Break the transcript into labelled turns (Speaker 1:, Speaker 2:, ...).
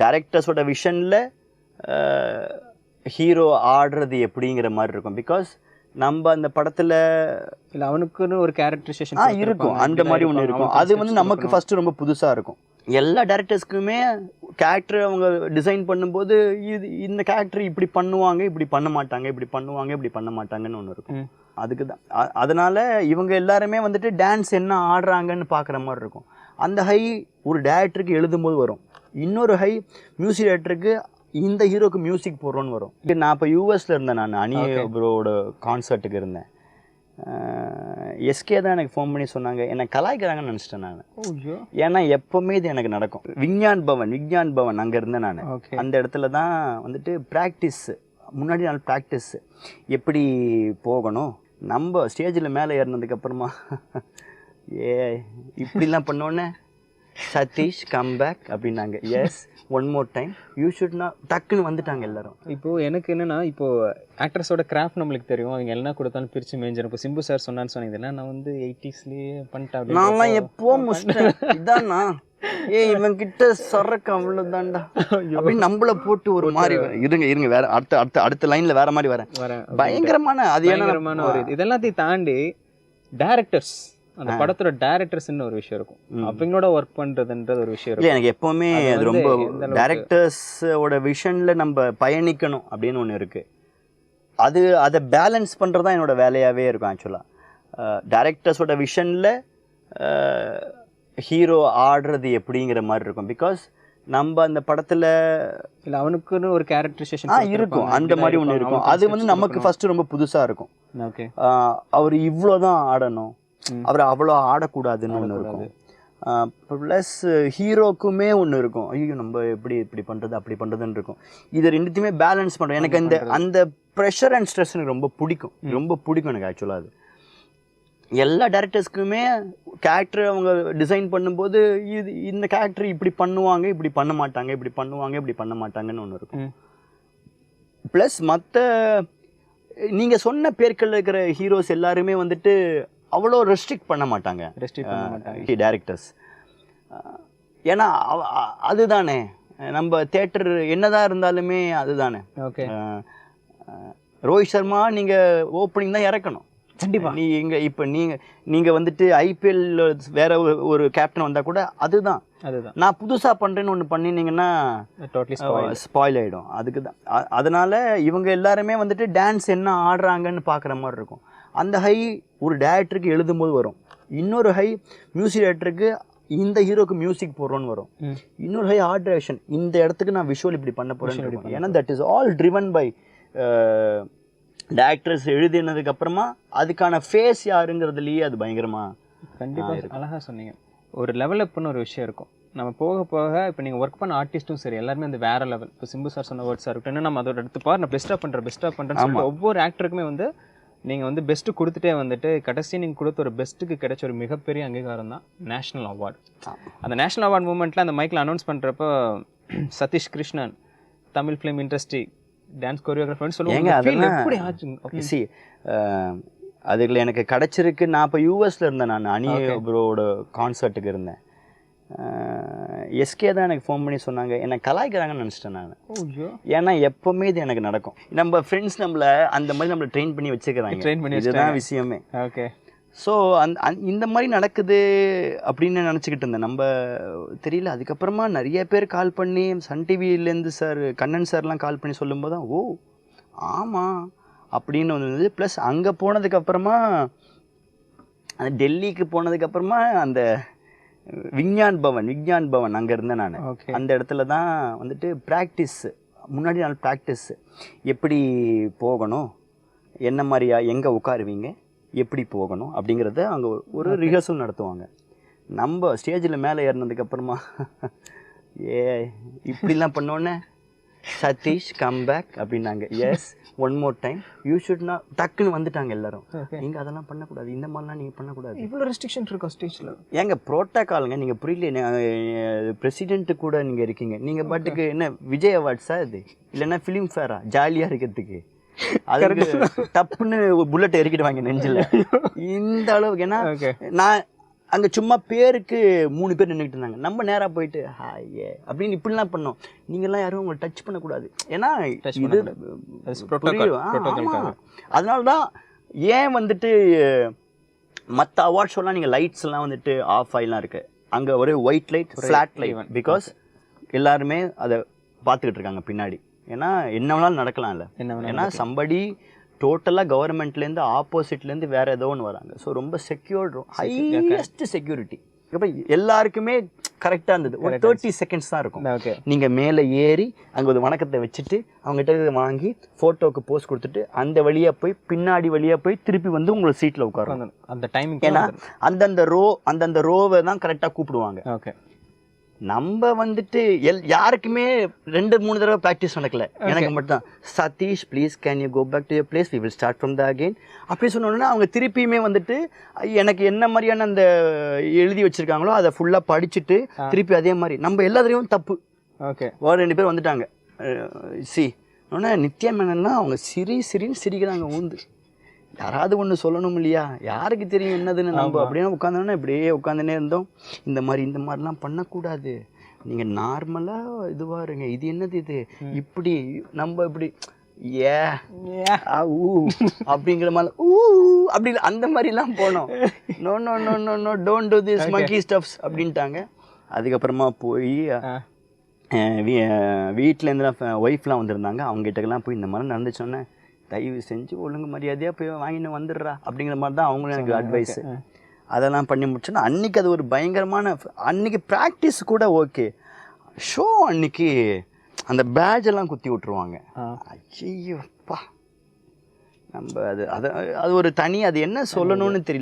Speaker 1: டைரக்டர்ஸோட விஷனில் hero ஆடுறது எப்படிங்கிற மாதிரி இருக்கும். பிகாஸ் நம்ம அந்த படத்தில்
Speaker 2: இல்லை அவனுக்குன்னு ஒரு கேரக்டரைசேஷன்
Speaker 1: இருக்கும், அந்த மாதிரி ஒன்று இருக்கும். அது வந்து நமக்கு ஃபஸ்ட்டு ரொம்ப புதுசாக இருக்கும். எல்லா டேரக்டர்ஸ்க்குமே கேரக்டர் அவங்க டிசைன் பண்ணும்போது இந்த கேரக்டர் இப்படி பண்ணுவாங்க, இப்படி பண்ண மாட்டாங்க, இப்படி பண்ணுவாங்க, இப்படி பண்ண மாட்டாங்கன்னு ஒன்று இருக்கும். அதுக்கு தான் அதனால் இவங்க எல்லாருமே வந்துட்டு டான்ஸ் என்ன ஆடுறாங்கன்னு பார்க்குற மாதிரி இருக்கும். அந்த ஹை ஒரு டேரக்டருக்கு எழுதும்போது வரும், இன்னொரு ஹை மியூசிக் டேரக்டருக்கு இந்த ஹீரோக்கு மியூசிக் போடுறோன்னு வரும். நான் இப்போ யூஎஸில் இருந்தேன், நான் அனி ப்ரோவோட கான்சர்ட்டுக்கு இருந்தேன். எஸ்கே தான் எனக்கு ஃபோன் பண்ணி சொன்னாங்க, என்னை கலாய்க்கிறாங்கன்னு நினச்சிட்டேன் நான். ஏன்னா எப்போவுமே இது எனக்கு நடக்கும். விஞ்ஞான் பவன் அங்கே இருந்தேன் நான். அந்த இடத்துல தான் வந்துட்டு ப்ராக்டிஸ், முன்னாடி நாள் ப்ராக்டிஸ் எப்படி போகணும், நம்ம ஸ்டேஜில் மேலே ஏறினதுக்கப்புறமா இப்படிலாம் பண்ணோன்னே சதீஷ் கம் பேக் அப்படின்னாங்க. Yes one more time you should not, டக்குன்னு வந்துட்டாங்க எல்லாரும்.
Speaker 2: இப்போது எனக்கு என்னென்னா, இப்போது ஆக்ட்ரஸோட கிராஃப்ட் நம்மளுக்கு தெரியும், அவங்க என்ன கொடுத்தாலும் பிரித்து மேய்ஞ்சிடும். இப்போ சிம்பு சார் சொன்னான்னு சொன்னீங்கன்னா, நான் வந்து 80ஸ்லேயே பண்ணிட்டேன்.
Speaker 1: நான்லாம் எப்போ முடிச்சிட்டேன் இதாண்ணா, இவங்கிட்ட சரக்கு அவ்வளோதான்டா அப்படின்னு நம்மள போட்டு ஒரு மாதிரி இருங்க வேற அடுத்த லைன்ல வேற மாதிரி வரேன். பயங்கரமான அது
Speaker 2: பயங்கரமான ஒரு இதெல்லாத்தையும் தாண்டி டைரக்டர்ஸ், அந்த படத்தோட டைரக்டர்ஸ்ன்னு ஒரு விஷயம் இருக்கும், அவங்களோட ஒர்க் பண்றதுன்றது ஒரு விஷயம் இருக்கும்.
Speaker 1: எனக்கு எப்பவுமே அது ரொம்ப டைரக்டர்ஸோட விஷன்ல நம்ம பயணிக்கணும் அப்படின்னு ஒன்று இருக்கு. அதை பேலன்ஸ் பண்றதுதான் என்னோட வேலையாவே இருக்கும். ஆக்சுவலா டைரக்டர்ஸோட விஷன்ல ஹீரோ ஆடுறது எப்படிங்கிற மாதிரி இருக்கும். பிகாஸ் நம்ம அந்த படத்துல
Speaker 2: இல்லை அவனுக்குன்னு ஒரு கேரக்டரைசேஷன்
Speaker 1: இருக்கும், அந்த மாதிரி ஒன்று இருக்கும். அது வந்து நமக்கு ஃபர்ஸ்ட் ரொம்ப புதுசா இருக்கும். அவர் இவ்வளோதான் ஆடணும், அவர் அவ்வளோ ஆடக்கூடாதுன்னு ஒன்று இருக்கும். ப்ளஸ் ஹீரோக்குமே ஒன்று இருக்கும், ஐயோ நம்ம இப்படி பண்ணுறது அப்படி பண்ணுறதுன்னு இருக்கும். இது ரெண்டுத்தையுமே பேலன்ஸ் பண்ணுறோம். எனக்கு அந்த ப்ரெஷர் அண்ட் ஸ்ட்ரெஸ் எனக்கு ரொம்ப பிடிக்கும் எனக்கு ஆக்சுவலாக. அது எல்லா டேரக்டர்ஸ்க்குமே கேரக்டர் அவங்க டிசைன் பண்ணும்போது இந்த கேரக்டர் இப்படி பண்ணுவாங்க, இப்படி பண்ண மாட்டாங்க, இப்படி பண்ணுவாங்க, இப்படி பண்ண மாட்டாங்கன்னு ஒன்று இருக்கும். ப்ளஸ் மற்ற நீங்கள் சொன்ன பேர்கள் இருக்கிற ஹீரோஸ் எல்லாருமே வந்துட்டு அவ்வளோ ரெஸ்ட்ரிக்ட் பண்ண மாட்டாங்க டைரக்டர்ஸ். ஏன்னா அதுதானே நம்ம தேட்டர் என்னதான் இருந்தாலுமே அதுதானே. ரோஹித் சர்மா நீங்கள் ஓப்பனிங் தான் இறக்கணும் கண்டிப்பாக. இப்போ நீங்கள் வந்துட்டு ஐபிஎல் வேற ஒரு கேப்டன் வந்தால் கூட அதுதான் நான் புதுசாக பண்ணுறேன்னு ஒன்று பண்ணினீங்கன்னா ஸ்பாயில் ஆகிடும். அதுக்கு தான் அதனால் இவங்க எல்லாருமே வந்துட்டு டான்ஸ் என்ன ஆடுறாங்கன்னு பார்க்குற மாதிரி இருக்கும். அந்த ஹை ஒரு டேரக்டருக்கு எழுதும்போது வரும், இன்னொரு ஹை மியூசிக் டேரக்டருக்கு இந்த ஹீரோக்கு மியூசிக் போடுறோன்னு வரும், இன்னொரு ஹை ஆர்ட் டைரக்ஷன் இந்த இடத்துக்கு நான் விஷுவல் இப்படி பண்ண போகிறேன். ஏன்னா that is all driven by directors எழுதினதுக்கு அப்புறமா அதுக்கான ஃபேஸ் யாருங்கிறதுலேயே அது பயங்கரமா.
Speaker 2: கண்டிப்பாக அழகாக சொன்னீங்க. ஒரு லெவல் அப்னு ஒரு விஷயம் இருக்கும். நம்ம போக போக இப்போ நீங்கள் ஒர்க் பண்ண ஆர்டிஸ்ட்டும் சரி எல்லாருமே அந்த வேற லெவல். இப்போ சிம்பு சார் சொன்ன வேர்ட்ஸாக இருக்கட்டும், நம்ம அதோட எடுத்து பாரு, நான் பெஸ்ட்டாக பண்ணுறேன்னு சொல்லிட்டு ஒவ்வொரு ஆக்டருக்குமே வந்து நீங்கள் வந்து பெஸ்ட்டு கொடுத்துட்டே வந்துட்டு கடைசி நீங்கள் கொடுத்த ஒரு பெஸ்ட்டுக்கு கிடைச்ச ஒரு மிகப்பெரிய அங்கீகாரம் தான் நேஷனல் அவார்டு. அந்த நேஷனல் அவார்டு மூமெண்ட்டில் அந்த மைக்கில் அனௌன்ஸ் பண்ணுறப்போ Satish Krishnan Tamil film industry dance கோரியோகிராஃபர்னு சொல்லுவாங்க. எப்படி ஆச்சு
Speaker 1: அதுல எனக்கு கிடைச்சிருக்கு. நான் இப்போ யூஎஸில் இருந்தேன், நான் அனி ப்ரோவோட கான்சர்ட்டுக்கு இருந்தேன். எஸ்கே தான் எனக்கு ஃபோன் பண்ணி சொன்னாங்க, என்னை கலாய்க்கிறாங்கன்னு நினச்சிட்டேன் நான். ஏன்னா எப்போவுமே இது எனக்கு நடக்கும். நம்ம ஃப்ரெண்ட்ஸ் நம்மளை அந்த மாதிரி நம்மளை ட்ரெயின் பண்ணி வச்சுக்கிறாங்க, இதுதான் விஷயமே.
Speaker 2: ஓகே.
Speaker 1: ஸோ இந்த மாதிரி நடக்குது அப்படின்னு நினச்சிக்கிட்டு இருந்தேன். நம்ம தெரியல. அதுக்கப்புறமா நிறைய பேர் கால் பண்ணி, சன் டிவிலேருந்து சார் கண்ணன் சார்லாம் கால் பண்ணி சொல்லும்போது தான் ஓ ஆமாம் அப்படின்னு வந்தது. ப்ளஸ் அங்கே போனதுக்கப்புறமா அந்த டெல்லிக்கு போனதுக்கப்புறமா அந்த விஞ்ஞான் பவன் அங்கே இருந்தேன் நான். அந்த இடத்துல தான் வந்துட்டு ப்ராக்டிஸ், முன்னாடி நாள் ப்ராக்டிஸ் எப்படி போகணும், என்ன மாதிரியா, எங்கே உட்காருவீங்க, எப்படி போகணும் அப்படிங்கிறத அங்கே ஒரு ரிஹர்சல் நடத்துவாங்க. நம்ம ஸ்டேஜில் மேலே ஏறினதுக்கப்புறமா இப்படிலாம் பண்ணோன்னே சதீஷ் கம் பேக் அப்படின்னாங்க. Yes one more time you should not, டக்குன்னு வந்துட்டாங்க எல்லாரும். நீங்கள் அதெல்லாம் பண்ணக்கூடாது, இந்த மாதிரிலாம் நீங்கள் பண்ணக்கூடாது.
Speaker 2: இவ்வளோ ரெஸ்ட்ரிக்ஷன் இருக்கா ஸ்டேஜில்?
Speaker 1: ஏங்க ப்ரோட்டோகாலுங்க, நீங்கள் புரியல. பிரசிடென்ட்டு கூட நீங்கள் இருக்கீங்க, நீங்கள் பாட்டுக்கு என்ன விஜய் அவார்ட்ஸா இது, இல்லைன்னா ஃபிலிம் ஃபேரா ஜாலியாக இருக்கிறதுக்கு? அதுக்கு டப்புன்னு புல்லட் எரிக்கிடுவாங்க நெஞ்சில் இந்த அளவுக்கு. ஏன்னா நான் அங்கே சும்மா பேருக்கு 3 பேர் நின்றுட்டு இருந்தாங்க. நம்ம நேராக போயிட்டு ஹாயே அப்படின்னு இப்படிலாம் பண்ணோம். நீங்கள்லாம் யாரும் உங்களை டச் பண்ணக்கூடாது, ஏன்னா இது அதனால தான் ஏன் வந்துட்டு மற்ற அவார்ட் ஷோலாம் நீங்கள் லைட்ஸ் எல்லாம் வந்துட்டு ஆஃப் ஆகிலாம் இருக்கு, அங்கே ஒரே white light flat light, because எல்லாருமே அதை பார்த்துக்கிட்டு இருக்காங்க பின்னாடி. ஏன்னா என்ன வேணாலும் நடக்கலாம்ல, ஏன்னா சம்படி டோட்டலாக கவர்மெண்ட்லேருந்து ஆப்போசிட்லேருந்து வேறு ஏதோ ஒன்று வராங்க. ஸோ ரொம்ப செக்யூர்டு, ஹையஸ்ட் செக்யூரிட்டி. இப்போ எல்லாருக்குமே கரெக்டாக இருந்தது. ஒரு 30 செகண்ட்ஸ் தான் இருக்கும். நீங்கள் மேலே ஏறி அங்கே ஒரு வணக்கத்தை வச்சுட்டு அவங்ககிட்ட வாங்கி ஃபோட்டோவுக்கு போஸ்ட் கொடுத்துட்டு அந்த வழியாக போய் பின்னாடி வழியாக போய் திருப்பி வந்து உங்களை சீட்டில் உட்காரணும்
Speaker 2: அந்த டைம்.
Speaker 1: ஏன்னா அந்தந்த ரோவை தான் கரெக்டாக கூப்பிடுவாங்க.
Speaker 2: ஓகே,
Speaker 1: நம்ம வந்துட்டு யாருக்குமே 2-3 தடவை ப்ராக்டிஸ் நடக்கல, எனக்கு மட்டும் Satish please can you go back to your place, we will start from the again அப்படி சொன்னோன்னா அவங்க திருப்பியுமே வந்துட்டு எனக்கு என்ன மாதிரியான அந்த எழுதி வச்சிருக்காங்களோ அதை ஃபுல்லாக படிச்சுட்டு திருப்பி அதே மாதிரி நம்ம எல்லாத்துலேயும் தப்பு.
Speaker 2: ஓகே,
Speaker 1: ஒரு 2 பேர் வந்துட்டாங்க. ஒன்று நித்யா மேனன்லாம் அவங்க சிரின்னு சிரிக்கிறாங்க ஊந்து. யாராவது ஒன்று சொல்லணும் இல்லையா, யாருக்கு தெரியும் என்னதுன்னு. நம்ம அப்படியே உட்காந்தோன்னா இப்படியே உட்காந்துனே இருந்தோம். இந்த மாதிரிலாம் பண்ணக்கூடாது, நீங்கள் நார்மலாக இதுவாக இருங்க, இது என்னது இது இப்படி நம்ம இப்படி அப்படிங்கிற மாதிரி அப்படி அந்த மாதிரிலாம் போனோம். No no no no no don't do this monkey stuffs அப்படின்ட்டாங்க. அதுக்கப்புறமா போய் வீட்டிலேருந்து ஒய்ஃப்லாம் வந்திருந்தாங்க, அவங்ககிட்டக்கெல்லாம் போய் இந்த மாதிரி நடந்துச்சோன்னே தயவு செஞ்சு ஒழுங்கு மரியாதையாக போய் வாங்கின்னு வந்துடுறா அப்படிங்கிற மாதிரி தான் அவங்களும் எனக்கு அட்வைஸு. அதெல்லாம் பண்ணி முடிச்சோன்னா அன்றைக்கி அது ஒரு பயங்கரமான அன்றைக்கி ப்ராக்டிஸ் கூட ஓகே, ஷோ அன்றைக்கி அந்த பேட்ஜெல்லாம் குத்தி விட்ருவாங்க. ஐயோப்பா, நம்ம அது ஒரு தனி, அது என்ன சொல்லணும்னு தெரியல.